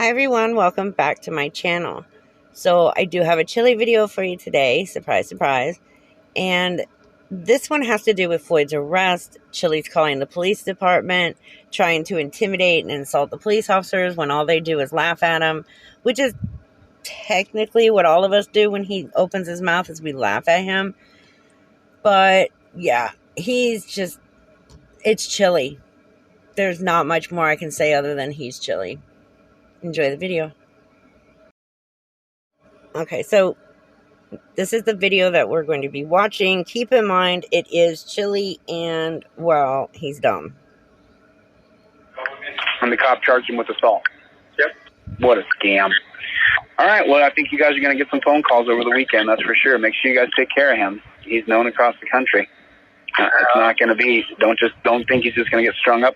Hi everyone, welcome back to my channel. So I do have a chili video for you today, surprise, surprise. And this one has to do with Floyd's arrest. Chili's calling the police department, trying to intimidate and insult the police officers when all they do is laugh at him, which is technically what all of us do when he opens his mouth is we laugh at him. But yeah, it's Chili. There's not much more I can say other than he's Chili. Enjoy the video. Okay, so this is the video that we're going to be watching. Keep in mind, it is Chili and, well, he's dumb. And the cop charged him with assault. Yep. What a scam. All right, well, I think you guys are going to get some phone calls over the weekend, that's for sure. Make sure you guys take care of him. He's known across the country. It's not going to be, don't think he's just going to get strung up.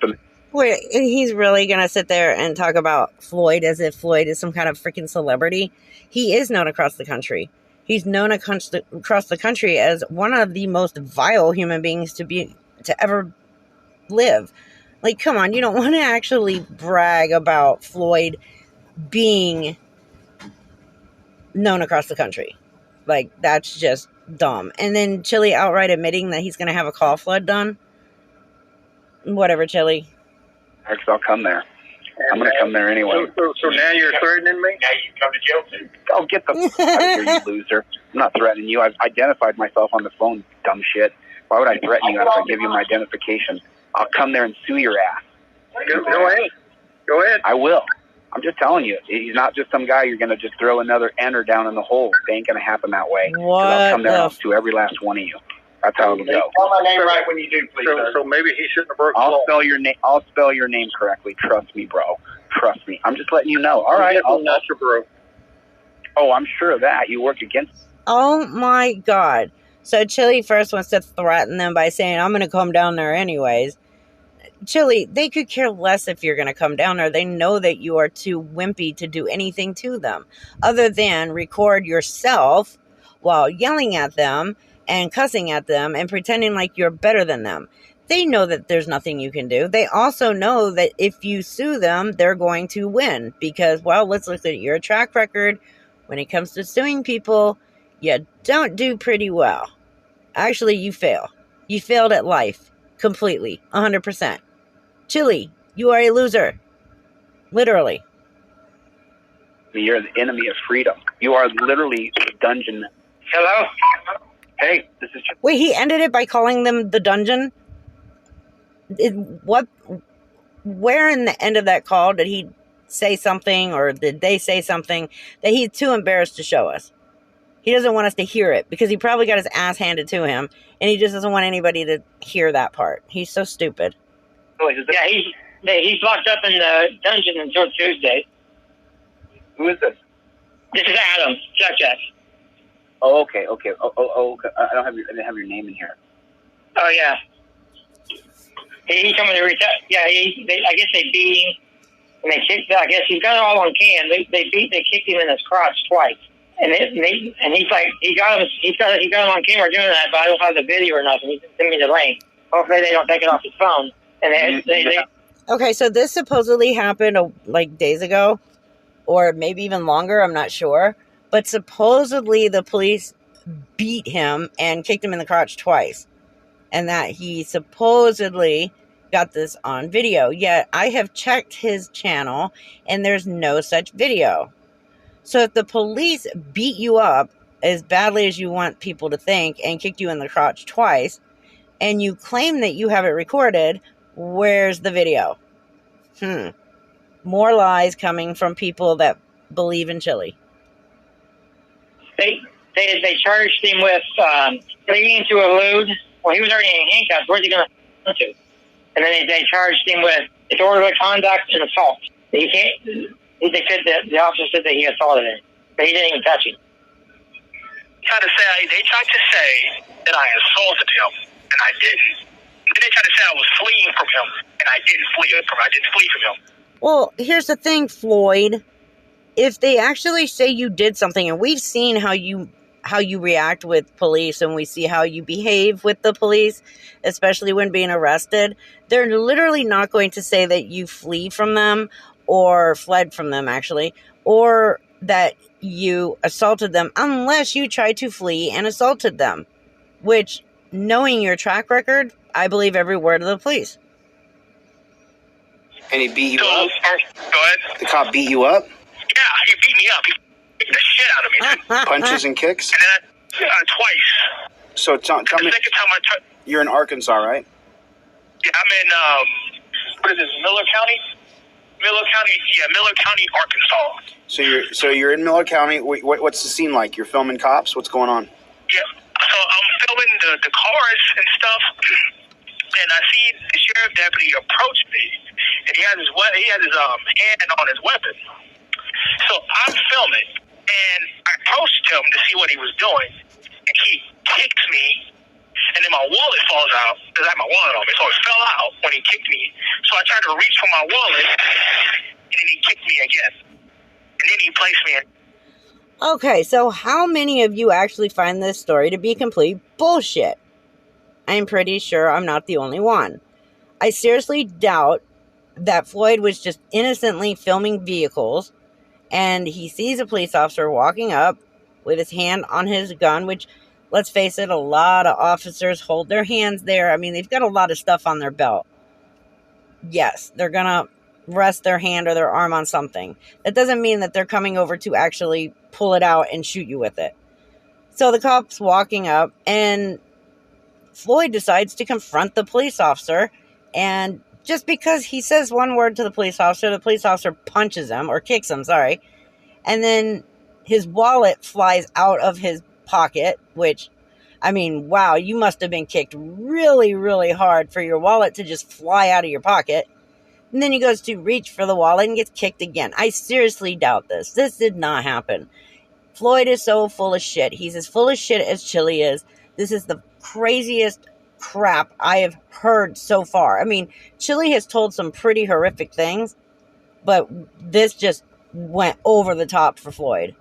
Wait, he's really going to sit there and talk about Floyd as if Floyd is some kind of freaking celebrity? He is known across the country. He's known across the country as one of the most vile human beings to ever live. Like, come on, you don't want to actually brag about Floyd being known across the country. Like, that's just dumb. And then Chili outright admitting that he's going to have a call flood done. Whatever, Chili. I'll come there. I'm going to come there anyway. So now you're threatening me? Now you come to jail too. Oh, get the f*** out of here, you loser. I'm not threatening you. I've identified myself on the phone, dumb shit. Why would I threaten you after I give you my identification? I'll come there and sue your ass. Go ahead. Go ahead. I will. I'm just telling you. He's not just some guy you're going to just throw another enter down in the hole. It ain't going to happen that way. I'll come there and I'll sue every last one of you. That's how it'll go. Spell my name right when you do, please. So maybe he shouldn't have broke the law. I'll spell your name correctly. Trust me, bro. Trust me. I'm just letting you know. All right. I'll not your bro. Oh, I'm sure of that. You work against. Oh my God. So Chili first wants to threaten them by saying, I'm going to come down there anyways. Chili, they could care less if you're going to come down there. They know that you are too wimpy to do anything to them other than record yourself while yelling at them and cussing at them and pretending like you're better than them. They know that there's nothing you can do. They also know that if you sue them, they're going to win because, well, let's look at your track record. When it comes to suing people, you don't do pretty well. Actually, you fail. You failed at life. Completely. 100%. Chili, you are a loser. Literally. You're the enemy of freedom. You are literally a dungeon. Hello? Hey, this is... Wait, he ended it by calling them the dungeon? Where in the end of that call did he say something, or did they say something that he's too embarrassed to show us? He doesn't want us to hear it because he probably got his ass handed to him, and he just doesn't want anybody to hear that part. He's so stupid. Yeah, he's locked up in the dungeon until Tuesday. Who is this? This is Adam, Jack. Oh, okay. Okay. I didn't have your name in here. Oh yeah. He's coming to retire. Yeah, I guess they beat him, and they kicked. I guess he's got it all on cam. They kicked him in his crotch twice, and he's like he got him on camera doing that, but I don't have the video or nothing. He sent me the link. Hopefully they don't take it off his phone. And they Okay, so this supposedly happened like days ago, or maybe even longer. I'm not sure, but supposedly the police beat him and kicked him in the crotch twice. And that he supposedly got this on video. Yet I have checked his channel and there's no such video. So if the police beat you up as badly as you want people to think and kicked you in the crotch twice, and you claim that you have it recorded, where's the video? More lies coming from people that believe in Chili. They charged him with fleeing to elude. Well, he was already in handcuffs. Where's he going to run to? And then they charged him with disorderly conduct and assault. He can't. The officer said that he assaulted him, but he didn't even touch him. They tried to say that I assaulted him, and I didn't. Then they tried to say I was fleeing from him, and I didn't flee from him. Well, here's the thing, Floyd. If they actually say you did something, and we've seen how you react with police, and we see how you behave with the police, especially when being arrested, they're literally not going to say that you flee from them or fled from them, actually, or that you assaulted them, unless you tried to flee and assaulted them, which, knowing your track record, I believe every word of the police. And he beat you up? Go ahead. The cop beat you up? Yeah, he beat me up. He beat the shit out of me, dude. Punches and kicks? And then twice. So tell me, The second time you're in Arkansas, right? Yeah, I'm in, what is this, Miller County? Miller County, Arkansas. So you're in Miller County. What's the scene like? You're filming cops? What's going on? Yeah, so I'm filming the cars and stuff, and I see the sheriff deputy approach me, and he has his hand on his weapon. So I'm filming, and I approached him to see what he was doing, and he kicks me, and then my wallet falls out, because I had my wallet on me, so it fell out when he kicked me. So I tried to reach for my wallet, and then he kicked me again, and then he placed me in. Okay, so how many of you actually find this story to be complete bullshit? I'm pretty sure I'm not the only one. I seriously doubt that Floyd was just innocently filming vehicles and he sees a police officer walking up with his hand on his gun, which, let's face it, a lot of officers hold their hands there. I mean, they've got a lot of stuff on their belt. Yes, they're going to rest their hand or their arm on something. That doesn't mean that they're coming over to actually pull it out and shoot you with it. So the cop's walking up, and Floyd decides to confront the police officer, and just because he says one word to the police officer punches him, or kicks him, sorry, and then his wallet flies out of his pocket, which, I mean, wow, you must have been kicked really, really hard for your wallet to just fly out of your pocket. And then he goes to reach for the wallet and gets kicked again. I seriously doubt this. This did not happen. Floyd is so full of shit. He's as full of shit as Chili is. This is the craziest crap I have heard so far. I mean, Chili has told some pretty horrific things, but this just went over the top for Floyd.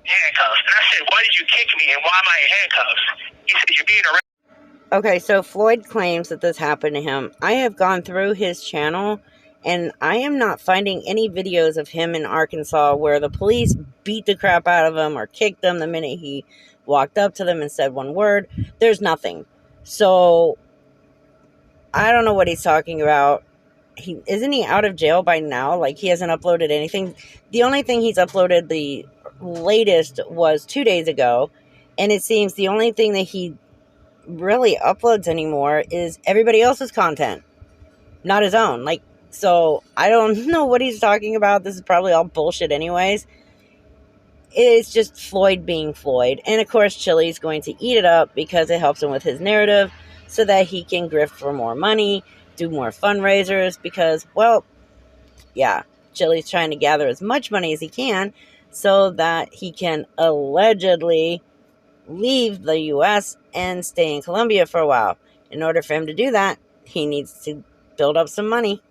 Handcuffs. And I said, why did you kick me and why am I in handcuffs? He said, you're being arrested. Okay, so Floyd claims that this happened to him. I have gone through his channel, and I am not finding any videos of him in Arkansas where the police beat the crap out of him or kicked him the minute he walked up to them and said one word. There's nothing. So, I don't know what he's talking about. Isn't he out of jail by now? Like, he hasn't uploaded anything. The only thing he's uploaded, the latest, was 2 days ago, and it seems the only thing that he really uploads anymore is everybody else's content, not his own. Like, so I don't know what he's talking about. This is probably all bullshit anyways. It's just Floyd being Floyd, and of course Chili's going to eat it up because it helps him with his narrative so that he can grift for more money, do more fundraisers, because, well, yeah, Chili's trying to gather as much money as he can so that he can allegedly leave the U.S. and stay in Colombia for a while. In order for him to do that, he needs to build up some money.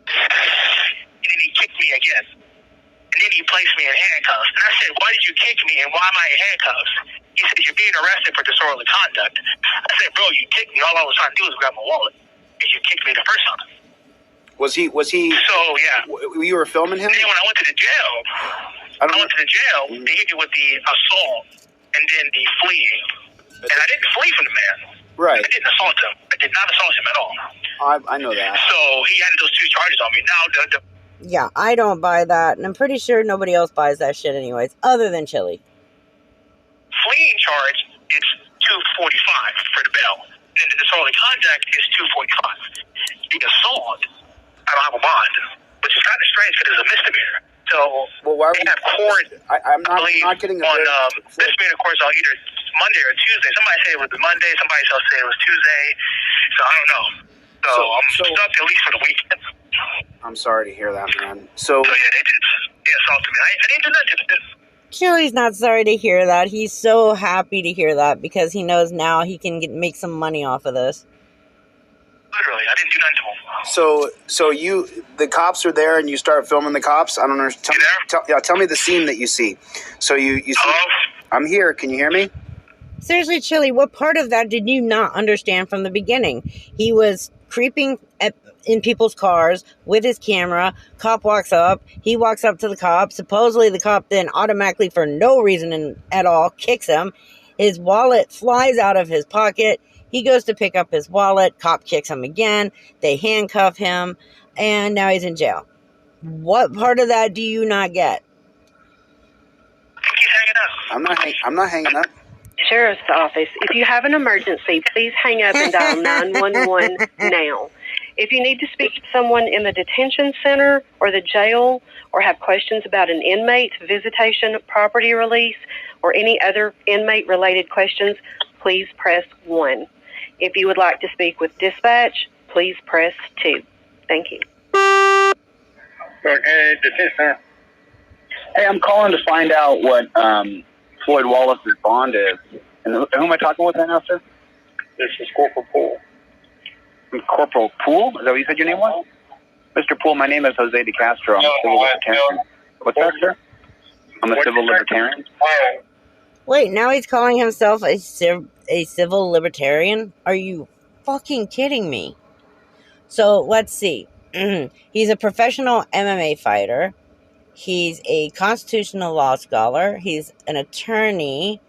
And then he kicked me again. And then he placed me in handcuffs. And I said, why did you kick me and why am I in handcuffs? He said, you're being arrested for disorderly conduct. I said, bro, you kicked me. All I was trying to do was grab my wallet. And you kicked me the first time. Was he? So, yeah. You were filming him? And then when I went to the jail, they hit me with the assault and then the fleeing. And I didn't flee from the man. Right. I didn't assault him. I did not assault him at all. I know that. So he added those two charges on me. Now, Yeah, I don't buy that, and I'm pretty sure nobody else buys that shit anyways, other than Chili. Fleeing charge is $245 for the bail. Then the disorderly conduct is $245. The assault, I don't have a bond, which is kind of strange because it's a misdemeanor. So why they have court. I'm not getting a misdemeanor courts on either Monday or Tuesday. Somebody say it was Monday. Somebody else say it was Tuesday. So I don't know. So I'm stuck at least for the weekend. I'm sorry to hear that, man. So yeah, they assaulted me. I didn't do nothing to this. Chili's not sorry to hear that. He's so happy to hear that because he knows now he can make some money off of this. Literally, I didn't do nothing to him. So the cops are there and you start filming the cops? I don't understand. Tell me the scene that you see. So you see. Hello? I'm here. Can you hear me? Seriously, Chili, what part of that did you not understand from the beginning? He was creeping in people's cars with his camera. Cop walks up. He walks up to the cop. Supposedly the cop then automatically, for no reason at all, kicks him. His wallet flies out of his pocket. He goes to pick up his wallet. Cop kicks him again. They handcuff him. And now he's in jail. What part of that do you not get? He's hanging up. I'm not hanging up. Sheriff's Office. If you have an emergency, please hang up and dial 911 now. If you need to speak to someone in the detention center or the jail, or have questions about an inmate, visitation, property release, or any other inmate-related questions, please press 1. If you would like to speak with dispatch, please press 2. Thank you. Okay, detention center. Hey, I'm calling to find out what Floyd Wallace's bond is. And who am I talking with right now, sir? This is Corporal Poole. Corporal Poole? Is that what you said your name was? Mr. Poole, my name is Jose de Castro. I'm a civil libertarian. What's that, sir? I'm a civil libertarian. Wait, now he's calling himself a civil libertarian? Are you fucking kidding me? So, let's see. He's a professional MMA fighter. He's a constitutional law scholar. He's an attorney.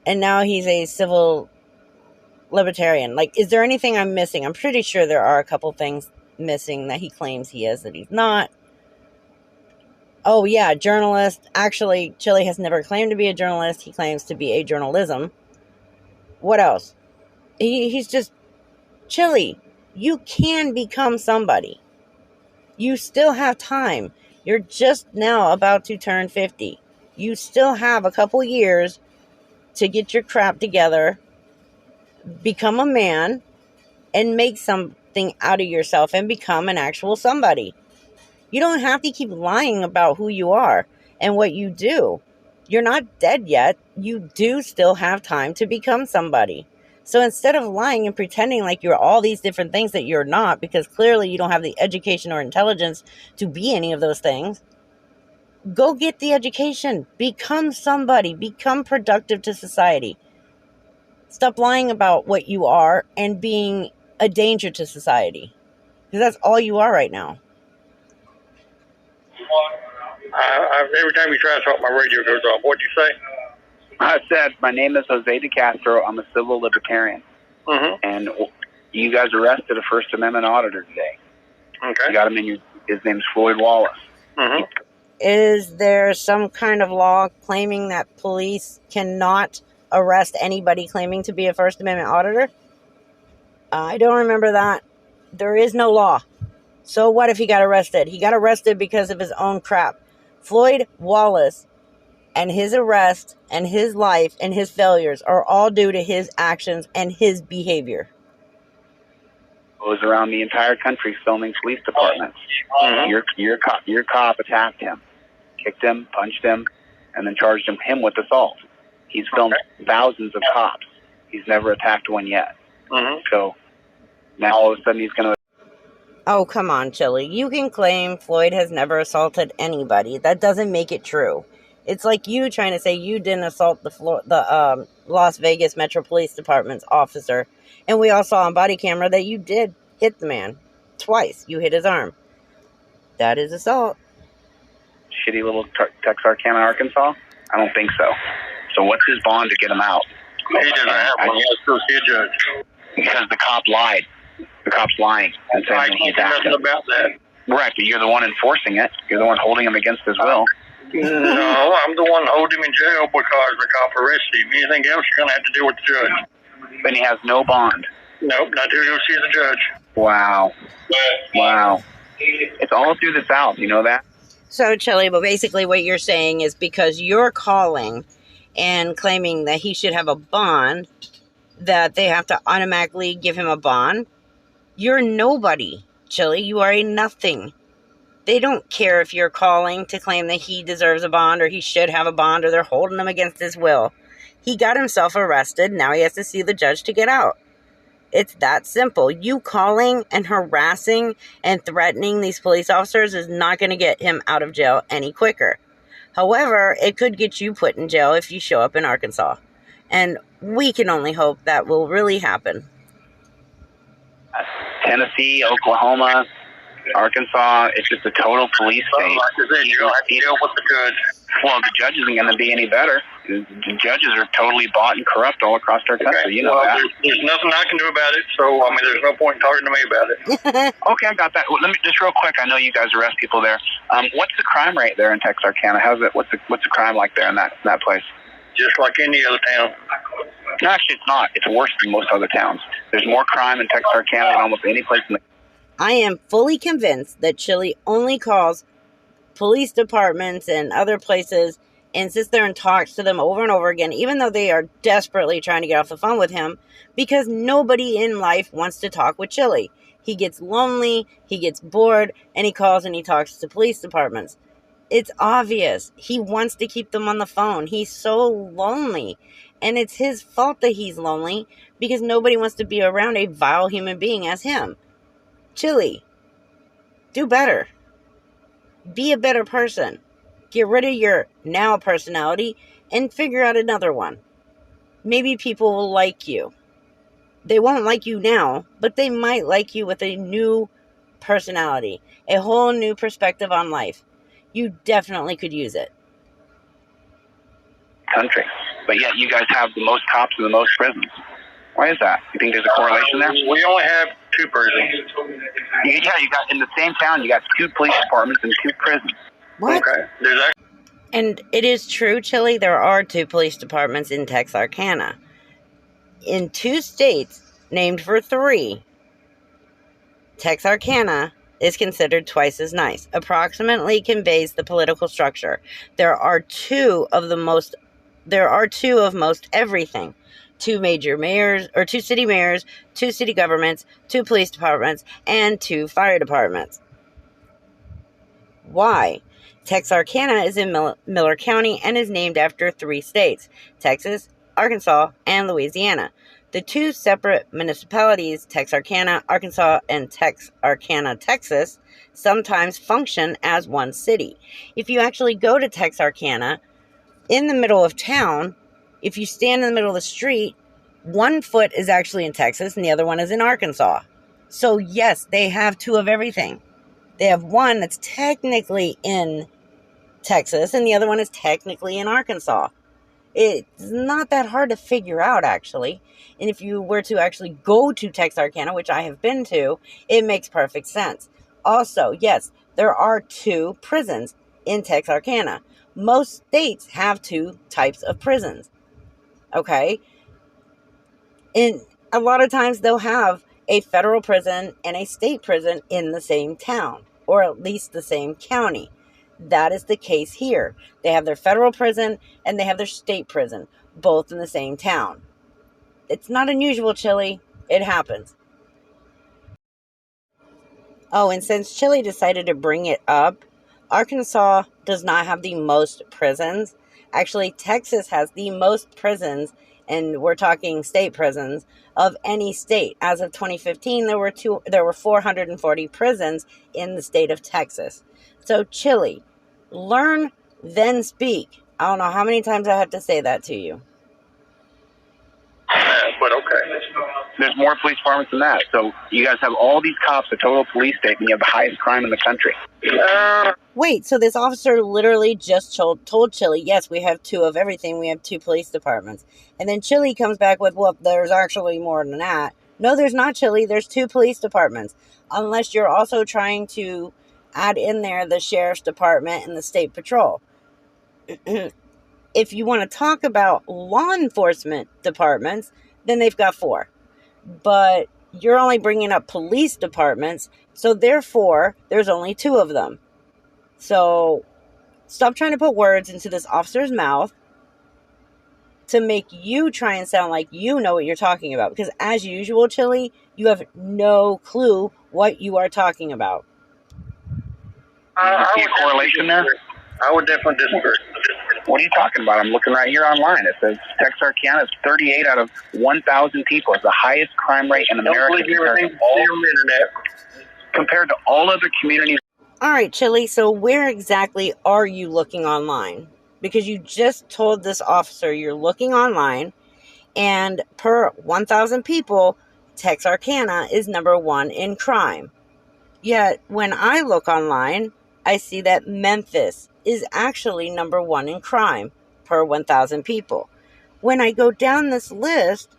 And now he's a civil libertarian. Like, is there anything I'm missing? I'm pretty sure there are a couple things missing that he claims he is that he's not. Oh, yeah, journalist. Actually, Chili has never claimed to be a journalist. He claims to be a journalism. What else? He's just... Chili, you can become somebody. You still have time. You're just now about to turn 50. You still have a couple years to get your crap together, become a man, and make something out of yourself and become an actual somebody. You don't have to keep lying about who you are and what you do. You're not dead yet. You do still have time to become somebody. So instead of lying and pretending like you're all these different things that you're not, because clearly you don't have the education or intelligence to be any of those things, go get the education. Become somebody. Become productive to society. Stop lying about what you are and being a danger to society. Because that's all you are right now. Every time you try to talk, my radio goes off. What'd you say? I said, my name is Jose de Castro. I'm a civil libertarian. Mm-hmm. And you guys arrested a First Amendment auditor today. Okay. You got him in your... His name's Floyd Wallace. Mm-hmm. Is there some kind of law claiming that police cannot arrest anybody claiming to be a First Amendment auditor? I don't remember that. There is no law. So what if he got arrested? He got arrested because of his own crap. Floyd Wallace and his arrest and his life and his failures are all due to his actions and his behavior. Goes around the entire country filming police departments. Mm-hmm. Your cop attacked him, kicked him, punched him, and then charged him with assault. He's filmed thousands of cops. He's never attacked one yet. Mm-hmm. So now all of a sudden he's going to... Oh, come on, Chili. You can claim Floyd has never assaulted anybody. That doesn't make it true. It's like you trying to say you didn't assault the Las Vegas Metro Police Department's officer. And we all saw on body camera that you did hit the man. Twice. You hit his arm. That is assault. Shitty little Texarkana, Arkansas? I don't think so. So what's his bond to get him out? He doesn't have one. He has to go see a judge. Because the cop lied. The cop's lying. And saying I he can't do attacked nothing him. about that. Right, but you're the one enforcing it. You're the one holding him against his will. No, I'm the one holding him in jail because the cop arrested him. Anything else, you're going to have to deal with the judge. And he has no bond. Nope, not till you go see the judge. Wow. Wow. It's all through the South, you know that? So, Chili, but basically what you're saying is because you're calling and claiming that he should have a bond, that they have to automatically give him a bond. You're nobody, Chili. You are a nothing. They don't care if you're calling to claim that he deserves a bond or he should have a bond or they're holding him against his will. He got himself arrested. Now he has to see the judge to get out. It's that simple. You calling and harassing and threatening these police officers is not going to get him out of jail any quicker. However, it could get you put in jail if you show up in Arkansas. And we can only hope that will really happen. Tennessee, Oklahoma, Arkansas, it's just a total police state. Like I said, you're going to have to deal with the judge. Well, the judge isn't going to be any better. The judges are totally bought and corrupt all across our country. Okay. You know that. There's nothing I can do about it, so, I mean, there's no point in talking to me about it. Okay, I got that. Well, let me just real quick. I know you guys arrest people there. What's the crime rate there in Texarkana? What's the crime like there in that place? Just like any other town. No, actually, it's not. It's worse than most other towns. There's more crime in Texarkana than almost any place in the. I am fully convinced that Chili only calls police departments and other places and sits there and talks to them over and over again, even though they are desperately trying to get off the phone with him, because nobody in life wants to talk with Chili. He gets lonely, he gets bored, and he calls and he talks to police departments. It's obvious. He wants to keep them on the phone. He's so lonely. And it's his fault that he's lonely, because nobody wants to be around a vile human being as him. Chili, do better. Be a better person. Get rid of your now personality and figure out another one. Maybe people will like you. They won't like you now, but they might like you with a new personality, a whole new perspective on life. You definitely could use it. Country. But yet you guys have the most cops and the most prisons. Why is that? You think there's a correlation there? We only have 2 prisons. You got in the same town, you got 2 police departments and 2 prisons. What? Okay. There's actually. And it is true, Chili, there are 2 police departments in Texarkana. In 2 states, named for 3, Texarkana is considered twice as nice. Approximately conveys the political structure. There are two of most everything. 2 major mayors, or 2 city mayors, 2 city governments, 2 police departments, and 2 fire departments. Why? Texarkana is in Miller County and is named after 3 states, Texas, Arkansas, and Louisiana. The 2 separate municipalities, Texarkana, Arkansas, and Texarkana, Texas, sometimes function as one city. If you actually go to Texarkana, in the middle of town, if you stand in the middle of the street, one foot is actually in Texas and the other one is in Arkansas. So yes, they have 2 of everything. They have one that's technically in Texas and the other one is technically in Arkansas. It's not that hard to figure out, actually. And if you were to actually go to Texarkana, which I have been to, it makes perfect sense. Also, yes, there are 2 prisons in Texarkana. Most states have 2 types of prisons. Okay? And a lot of times they'll have a federal prison and a state prison in the same town, or at least the same county. That is the case here. They have their federal prison and they have their state prison, both in the same town. It's not unusual, Chili. It happens. Oh, and since Chili decided to bring it up, Arkansas does not have the most prisons. Actually, Texas has the most prisons, and we're talking state prisons, of any state. As of 2015, there were 440 prisons in the state of Texas. So, Chili, learn, then speak. I don't know how many times I have to say that to you. But okay. There's more police departments than that. So you guys have all these cops, a total police state, and you have the highest crime in the country. Wait, so this officer literally just told Chili, yes, we have 2 of everything. We have 2 police departments. And then Chili comes back with, well, there's actually more than that. No, there's not, Chili. There's 2 police departments. Unless you're also trying to add in there the sheriff's department and the state patrol. If you want to talk about law enforcement departments, then they've got 4. But you're only bringing up police departments, so therefore, there's only 2 of them. So, stop trying to put words into this officer's mouth to make you try and sound like you know what you're talking about. Because as usual, Chili, you have no clue what you are talking about. You see a correlation there? I would definitely disagree. What are you talking about? I'm looking right here online. It says Texarkana is 38 out of 1,000 people. It's the highest crime rate in America compared to all other communities. All right, Chili, so where exactly are you looking online? Because you just told this officer you're looking online, and per 1,000 people, Texarkana is number 1 in crime. Yet, when I look online, I see that Memphis is actually number 1 in crime per 1,000 people. When I go down this list,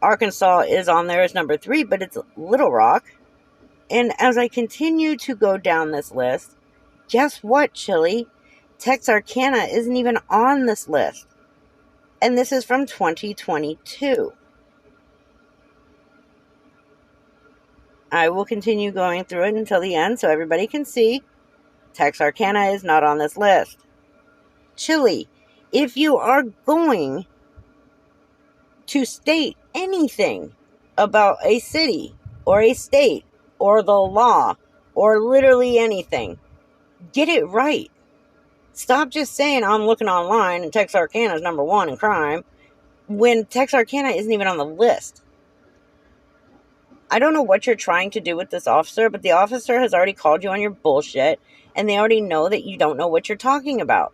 Arkansas is on there as number 3, but it's Little Rock. And as I continue to go down this list, guess what, Chili? Texarkana isn't even on this list. And this is from 2022. I will continue going through it until the end so everybody can see Texarkana is not on this list. Chili, if you are going to state anything about a city or a state or the law or literally anything, get it right. Stop just saying I'm looking online and Texarkana is number 1 in crime when Texarkana isn't even on the list. I don't know what you're trying to do with this officer, but the officer has already called you on your bullshit, and they already know that you don't know what you're talking about.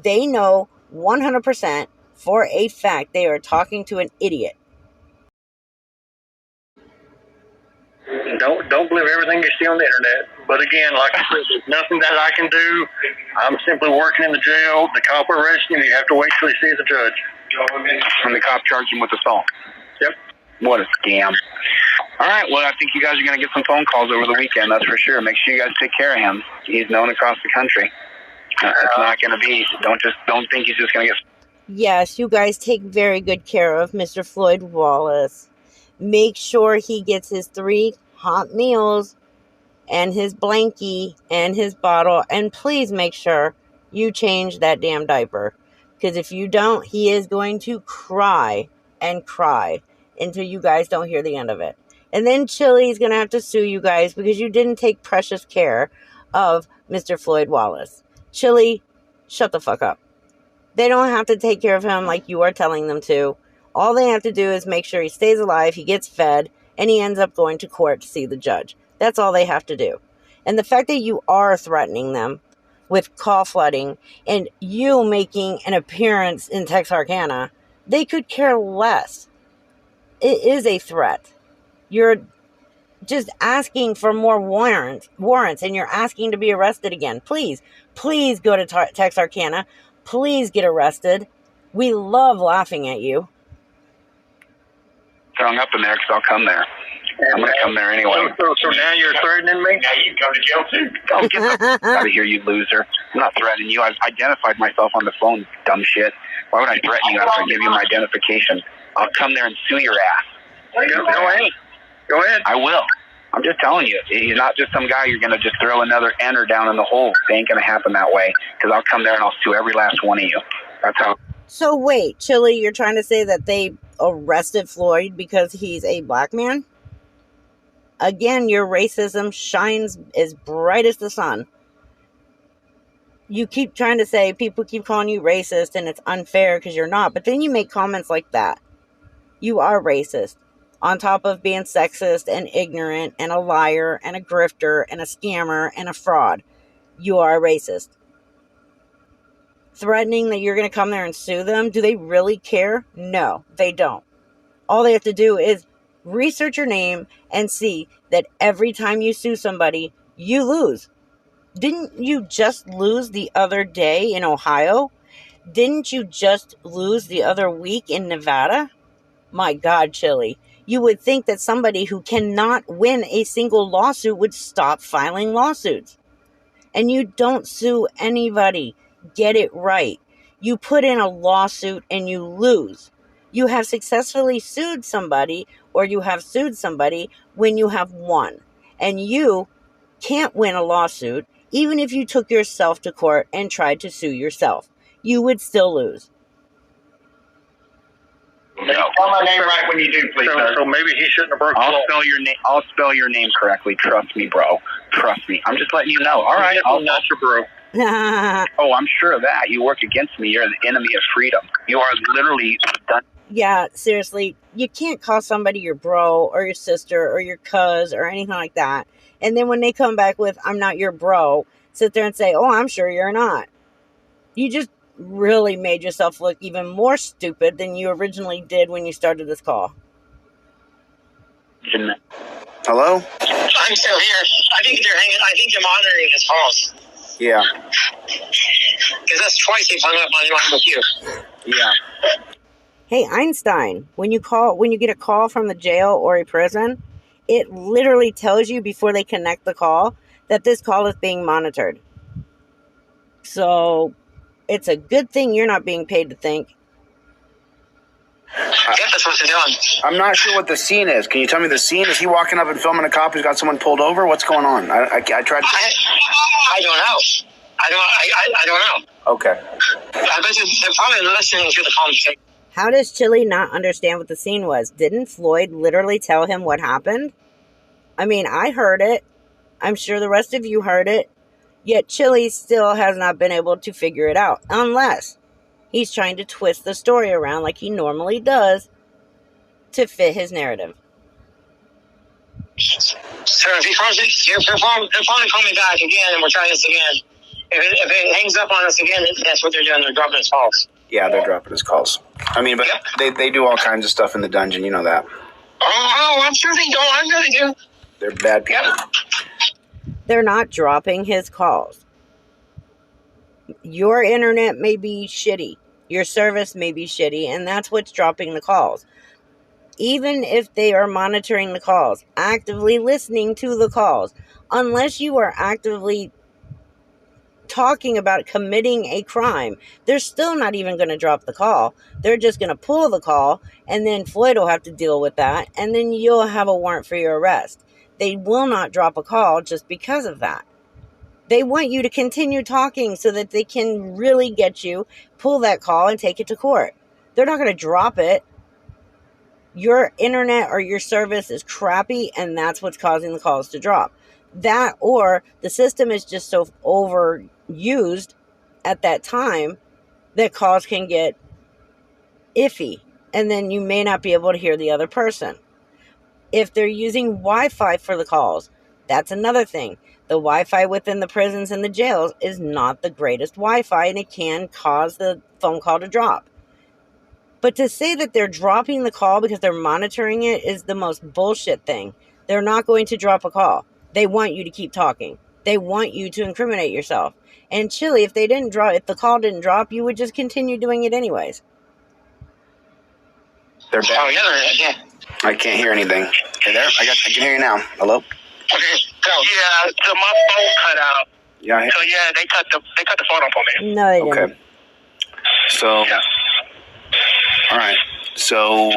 They know 100% for a fact they are talking to an idiot. Don't believe everything you see on the internet. But again, like I said, there's nothing that I can do. I'm simply working in the jail. The cop will arrest him. You have to wait till he sees the judge. And the cop charged him with assault. Yep. What a scam. All right, well, I think you guys are going to get some phone calls over the weekend, that's for sure. Make sure you guys take care of him. He's known across the country. It's not going to be, don't think he's just going to get... Yes, you guys take very good care of Mr. Floyd Wallace. Make sure he gets his 3 hot meals and his blankie and his bottle. And please make sure you change that damn diaper. Because if you don't, he is going to cry and cry until you guys don't hear the end of it. And then Chili's going to have to sue you guys because you didn't take precious care of Mr. Floyd Wallace. Chili, shut the fuck up. They don't have to take care of him like you are telling them to. All they have to do is make sure he stays alive, he gets fed, and he ends up going to court to see the judge. That's all they have to do. And the fact that you are threatening them with call flooding and you making an appearance in Texarkana, they could care less. It is a threat. You're just asking for more warrants, and you're asking to be arrested again. Please go to Texarkana. Please get arrested. We love laughing at you. Hung up in there because I'll come there. I'm going to come there anyway. So now you're threatening me? Now you can go to jail too. Don't get the fuck out of here, you loser. I'm not threatening you. I've identified myself on the phone, dumb shit. Why would I threaten you after I give you my identification? I'll come there and sue your ass. Go ahead. Go ahead. I will. I'm just telling you. He's not just some guy you're going to just throw another enter down in the hole. It ain't going to happen that way. Because I'll come there and I'll sue every last one of you. That's how. So wait, Chili, you're trying to say that they arrested Floyd because he's a black man? Again, your racism shines as bright as the sun. You keep trying to say people keep calling you racist and it's unfair because you're not. But then you make comments like that. You are racist. On top of being sexist and ignorant and a liar and a grifter and a scammer and a fraud. You are a racist. Threatening that you're going to come there and sue them. Do they really care? No, they don't. All they have to do is research your name and see that every time you sue somebody, you lose. Didn't you just lose the other day in Ohio? Didn't you just lose the other week in Nevada? My God, Chili. You would think that somebody who cannot win a single lawsuit would stop filing lawsuits. And you don't sue anybody. Get it right. You put in a lawsuit and you lose. You have successfully sued somebody, or you have sued somebody when you have won. And you can't win a lawsuit even if you took yourself to court and tried to sue yourself. You would still lose. No. Spell my name right when you do, please, sir. So maybe he shouldn't have broke the law. I'll spell your name correctly. Trust me, bro. Trust me. I'm just letting you know. All right. I'll not your bro. Oh, I'm sure of that. You work against me. You're the enemy of freedom. You are literally done. Yeah, seriously. You can't call somebody your bro or your sister or your cuz or anything like that. And then when they come back with, I'm not your bro, sit there and say, oh, I'm sure you're not. You just really made yourself look even more stupid than you originally did when you started this call. Hello? I'm still here. I think they're monitoring his calls. Yeah. Because that's twice he's hung up on line with you. Yeah. Hey, Einstein, when you get a call from the jail or a prison, it literally tells you before they connect the call that this call is being monitored. So it's a good thing you're not being paid to think. Yeah, that's what they're doing. I'm not sure what the scene is. Can you tell me the scene? Is he walking up and filming a cop who's got someone pulled over? What's going on? I tried to... I don't know. I don't know. Okay. I bet they're probably listening to the conversation. How does Chili not understand what the scene was? Didn't Floyd literally tell him what happened? I mean, I heard it. I'm sure the rest of you heard it. Yet Chili still has not been able to figure it out. Unless he's trying to twist the story around like he normally does to fit his narrative. So if he calls it, he'll probably call me back again and we'll try this again. If it hangs up on us again, that's what they're doing. They're dropping his calls. Yeah, they're dropping his calls. I mean, but they do all kinds of stuff in the dungeon. You know that. Oh, I'm sure they do. I know they do. They're bad people. Yep. They're not dropping his calls. Your internet may be shitty. Your service may be shitty, and that's what's dropping the calls. Even if they are monitoring the calls, actively listening to the calls, unless you are actively talking about committing a crime, they're still not even going to drop the call. They're just going to pull the call, and then Floyd will have to deal with that, and then you'll have a warrant for your arrest. They will not drop a call just because of that. They want you to continue talking so that they can really get you, pull that call, and take it to court. They're not going to drop it. Your internet or your service is crappy, and that's what's causing the calls to drop. That, or the system is just so overused at that time that calls can get iffy, and then you may not be able to hear the other person. If they're using Wi-Fi for the calls, that's another thing. The Wi-Fi within the prisons and the jails is not the greatest Wi-Fi, and it can cause the phone call to drop. But to say that they're dropping the call because they're monitoring it is the most bullshit thing. They're not going to drop a call. They want you to keep talking. They want you to incriminate yourself. And Chili, if the call didn't drop, you would just continue doing it anyways. They're bad. Oh, yeah. I can't hear anything. Hey there? I can hear you now. Hello? Okay, go. Yeah, so my phone cut out. Yeah. So yeah, they cut the phone off on me. No, they didn't. Okay. So, Yeah. all right. So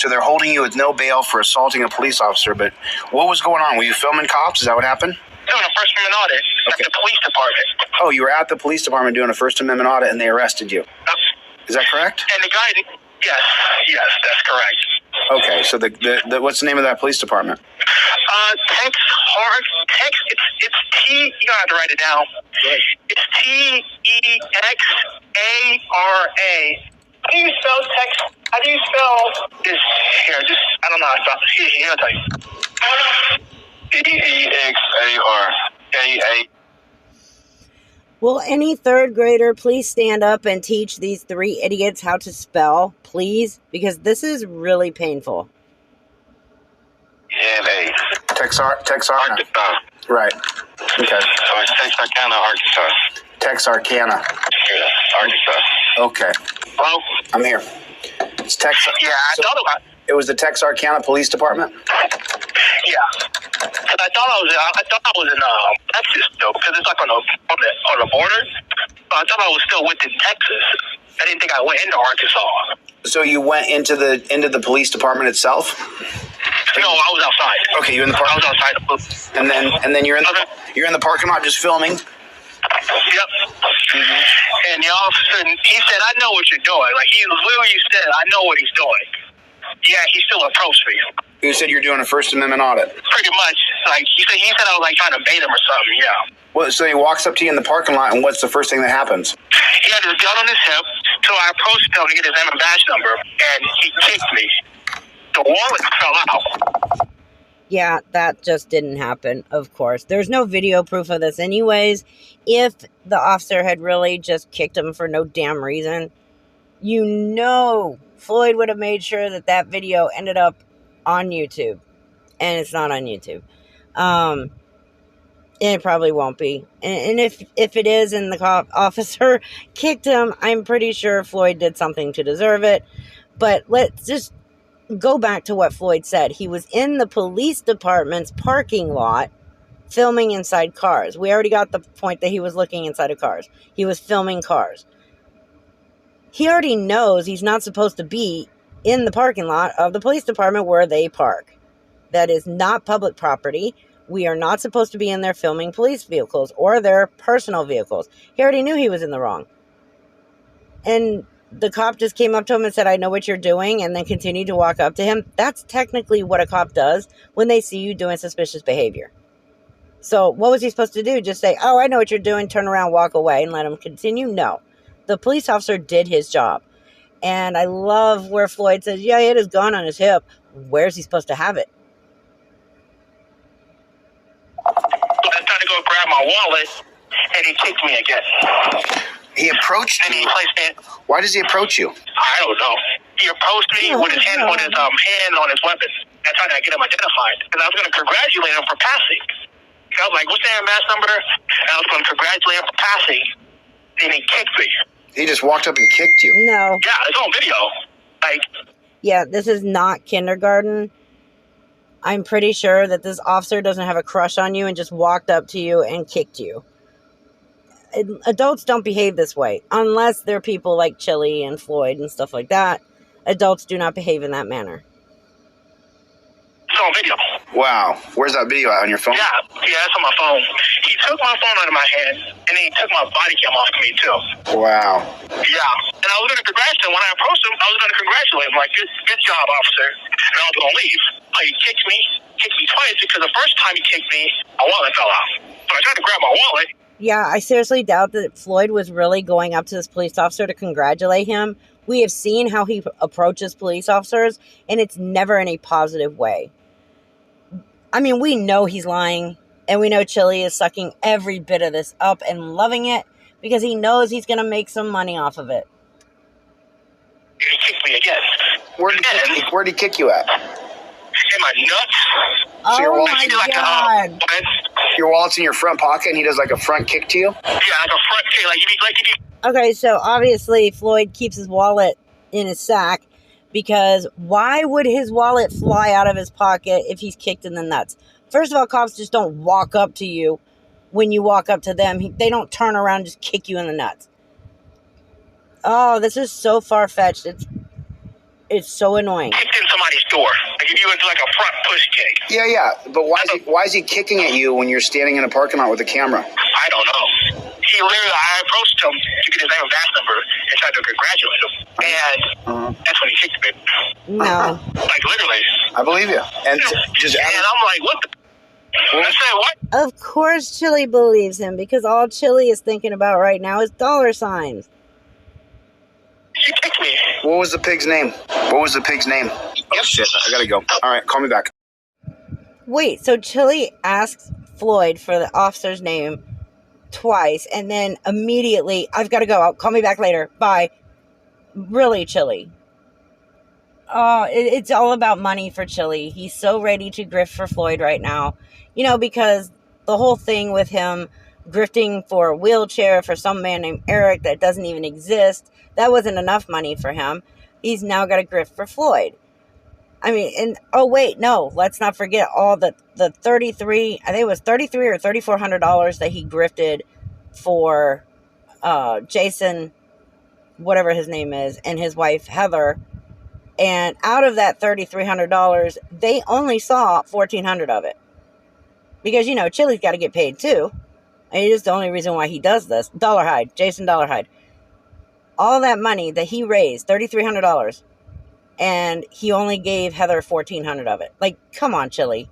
they're holding you with no bail for assaulting a police officer. But what was going on? Were you filming cops? Is that what happened? Doing a First Amendment audit at the police department. Oh, you were at the police department doing a First Amendment audit, and they arrested you. Is that correct? And the guy, yes, that's correct. Okay. So the what's the name of that police department? Tex. It's T. You gotta have to write it down. It's TEXARA. How do you spell Tex? How do you spell this? Here, just I don't know how to spell it. Here, I'll tell you. TEXARA. Will any third grader please stand up and teach these three idiots how to spell, please? Because this is really painful. ENA. Texarkana. Arkansas. Right. Okay. So it's Texarkana, Arkansas. Texarkana. Arkansas. Okay. Hello? I'm here. It's Texas. Yeah, I thought about it. It was the Texarkana Police Department? Yeah. Cause I thought I was in Texas though, because it's like on the border. I thought I was still within Texas. I didn't think I went into Arkansas. So you went into the police department itself? No, I was outside. Okay, you're in the park. I was outside. And then you're in the parking lot just filming. Yep. Mm-hmm. And the officer, he said, "I know what you're doing." Like he literally said, "I know what he's doing." Yeah, he still approached me. You said you're doing a First Amendment audit. Pretty much. Like he said I was like trying to bait him or something. Yeah. Well, so he walks up to you in the parking lot, and what's the first thing that happens? He had his gun on his hip, so I approached him to get his name and badge number, and he kicked me. The wallet fell out. Yeah, that just didn't happen, of course. There's no video proof of this anyways. If the officer had really just kicked him for no damn reason, Floyd would have made sure that video ended up on YouTube. And it's not on YouTube. And it probably won't be. And if it is and the cop officer kicked him, I'm pretty sure Floyd did something to deserve it. But let's just go back to what Floyd said. He was in the police department's parking lot filming inside cars. We already got the point that he was looking inside of cars. He was filming cars. He already knows he's not supposed to be in the parking lot of the police department where they park. That is not public property. We are not supposed to be in there filming police vehicles or their personal vehicles. He already knew he was in the wrong. And the cop just came up to him and said, I know what you're doing, and then continued to walk up to him. That's technically what a cop does when they see you doing suspicious behavior. So what was he supposed to do? Just say, oh, I know what you're doing, turn around, walk away, and let him continue? No. The police officer did his job. And I love where Floyd says, yeah, he had his gun on his hip. Where's he supposed to have it? I tried to go grab my wallet, and he kicked me again. He approached And he you. placed it. Why does he approach you? I don't know. He approached me with his hand on his weapon. I tried to get him identified because I was going to congratulate him for passing. I was like, "What's your mass number?" And I was going to congratulate him for passing. And he kicked me. He just walked up and kicked you. No. Yeah, it's on video. Like, Yeah, this is not kindergarten. I'm pretty sure that this officer doesn't have a crush on you and just walked up to you and kicked you. Adults don't behave this way unless they're people like Chili and Floyd and stuff like that. Adults do not behave in that manner. it's on video. Wow. Where's that video at? On your phone? Yeah, it's on my phone. He took my phone out of my hand, and then he took my body cam off of me, too. Wow. Yeah, and I was going to congratulate him. When I approached him, I was going to congratulate him, like, good job, officer. And I was going to leave. He kicked me twice because the first time he kicked me, my wallet fell out. So I tried to grab my wallet. Yeah, I seriously doubt that Floyd was really going up to this police officer to congratulate him. We have seen how he approaches police officers, and it's never in a positive way. I mean, we know he's lying, and we know Chili is sucking every bit of this up and loving it because he knows he's going to make some money off of it. And he kicked me again. Where'd he kick you at? In my nuts. So your Oh wallet- my Like God. Your wallet's in your front pocket, and he does like a front kick to you? Yeah, like a front kick. Like if you Okay, so obviously Floyd keeps his wallet in his sack because why would his wallet fly out of his pocket if he's kicked in the nuts? First of all, cops just don't walk up to you when you walk up to them. They don't turn around and just kick you in the nuts. Oh, this is so far-fetched. It's so annoying. kicked in somebody's door. Like if you went to like a front push kick. Yeah. But why is he kicking at you when you're standing in a parking lot with a camera? I don't know. I approached him to get his name and badge number and tried to congratulate him. And that's when he kicked me. No. Like literally. I believe you. And just And I'm like, what the? I said, what? Of course Chili believes him because all Chili is thinking about right now is dollar signs. You kicked me. what was the pig's name? Oh shit! I gotta go. All right, call me back. Wait, so Chili asks Floyd for the officer's name twice, and then immediately, I've got to go. Call me back later. Bye. Really, Chili? It's all about money for Chili. He's so ready to grift for Floyd right now. You know, because the whole thing with him grifting for a wheelchair for some man named Eric that doesn't even exist, that wasn't enough money for him. He's now got to grift for Floyd. I mean, and oh wait, no, let's not forget all the 33, I think it was $3,300 or $3,400 that he grifted for Jason, whatever his name is, and his wife Heather. And out of that $3,300, they only saw $1,400 of it. Because, you know, Chili's got to get paid too. And it is the only reason why he does this. Jason Dollarhide. All that money that he raised, $3,300, and he only gave Heather $1,400 of it. Like, come on, Chili.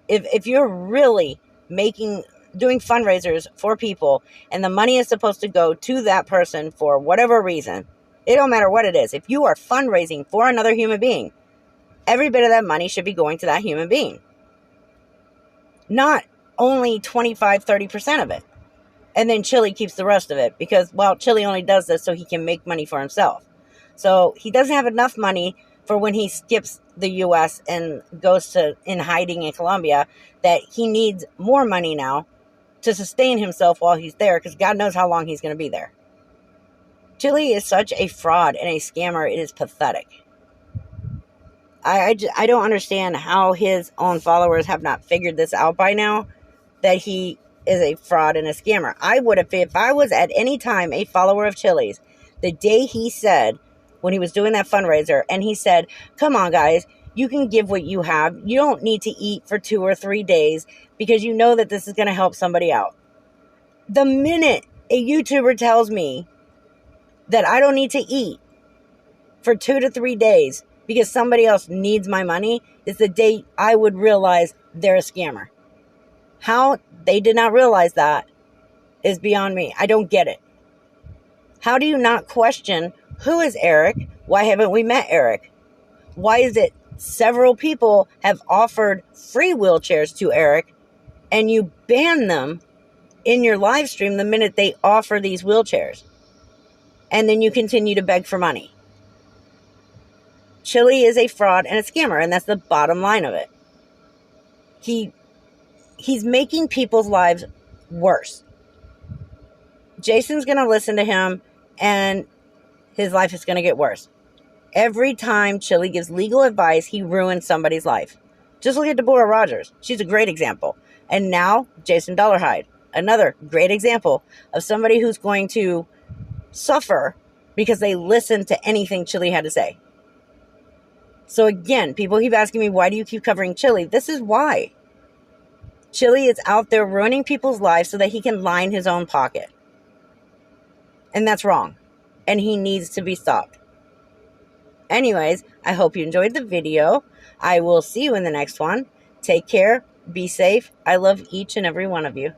If you're really doing fundraisers for people, and the money is supposed to go to that person for whatever reason, it don't matter what it is. If you are fundraising for another human being, every bit of that money should be going to that human being. Not only 25, 30% of it. And then Chili keeps the rest of it because, well, Chili only does this so he can make money for himself. So he doesn't have enough money for when he skips the U.S. and goes in hiding in Colombia, that he needs more money now to sustain himself while he's there, because God knows how long he's going to be there. Chili is such a fraud and a scammer. It is pathetic. I don't understand how his own followers have not figured this out by now, that he is a fraud and a scammer. I would have, if I was at any time a follower of Chili's, the day he said, when he was doing that fundraiser, and he said, come on guys, you can give what you have. You don't need to eat for 2 or 3 days because you know that this is going to help somebody out. The minute a YouTuber tells me that I don't need to eat for 2 to 3 days because somebody else needs my money is the day I would realize they're a scammer. How they did not realize that is beyond me. I don't get it. How do you not question, who is Eric? Why haven't we met Eric? Why is it several people have offered free wheelchairs to Eric and you ban them in your live stream the minute they offer these wheelchairs? And then you continue to beg for money. Chili is a fraud and a scammer, and that's the bottom line of it. He's making people's lives worse. Jason's going to listen to him, and his life is going to get worse. Every time Chili gives legal advice, he ruins somebody's life. Just look at Deborah Rogers. She's a great example. And now, Jason Dollarhide, another great example of somebody who's going to suffer because they listened to anything Chili had to say. So again, people keep asking me, why do you keep covering Chili? This is why. Chili is out there ruining people's lives so that he can line his own pocket. And that's wrong. And he needs to be stopped. Anyways, I hope you enjoyed the video. I will see you in the next one. Take care. Be safe. I love each and every one of you.